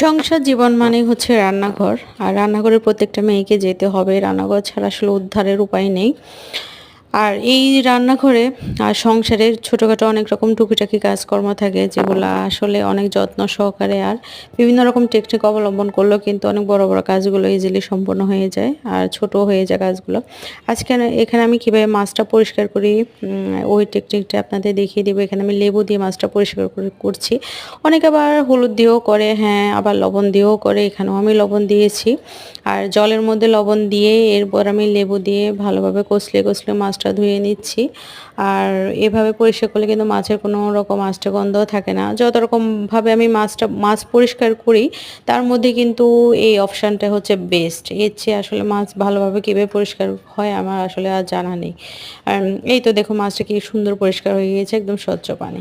সংসার জীবন মানেই হচ্ছে রান্নাঘর। আর রান্নাঘরে প্রত্যেকটা মেয়েকে যেতে হবে। রান্নাঘর ছাড়া আসলে উদ্ধারের উপায় নেই। আর এই রান্নাঘরে আর সংসারের ছোটখাটো অনেক রকম টুকিটাকি কাজকর্ম থাকে যেগুলা আসলে অনেক যত্ন সহকারে আর বিভিন্ন রকম টেকনিক অবলম্বন করলেও কিন্তু অনেক বড়, বড় কাজগুলো ইজিলি সম্পন্ন হয়ে যায় আর ছোটও হয়ে যায় কাজগুলো। এখানে আমি কিভাবে মাছটা পরিষ্কার করি ওই টেকনিকটা আপনাদের দেখিয়ে দিব। এখানে আমি লেবু দিয়ে মাছটা পরিষ্কার করছি। অনেকে আবার হলুদ দিয়েও করে, হ্যাঁ, আবার লবণ দিয়েও করে। এখানেও আমি লবণ দিয়েছি। আর জলের মধ্যে লবণ দিয়ে এরপর আমি লেবু দিয়ে ভালোভাবে কষলে কষলে মাছটা ধুয়ে নিচ্ছি। আর এভাবে পরিষ্কার করলে কিন্তু মাছের কোনো রকম আষ্টে গন্ধও থাকে না। যত রকমভাবে আমি মাছ পরিষ্কার করি তার মধ্যে কিন্তু এই অপশানটা হচ্ছে বেস্ট। এর চেয়ে আসলে মাছ ভালোভাবে কীভাবে পরিষ্কার হয় আমার আসলে আর জানা নেই। আর এই তো দেখো মাছটা কি সুন্দর পরিষ্কার হয়ে গিয়েছে, একদম স্বচ্ছ পানি।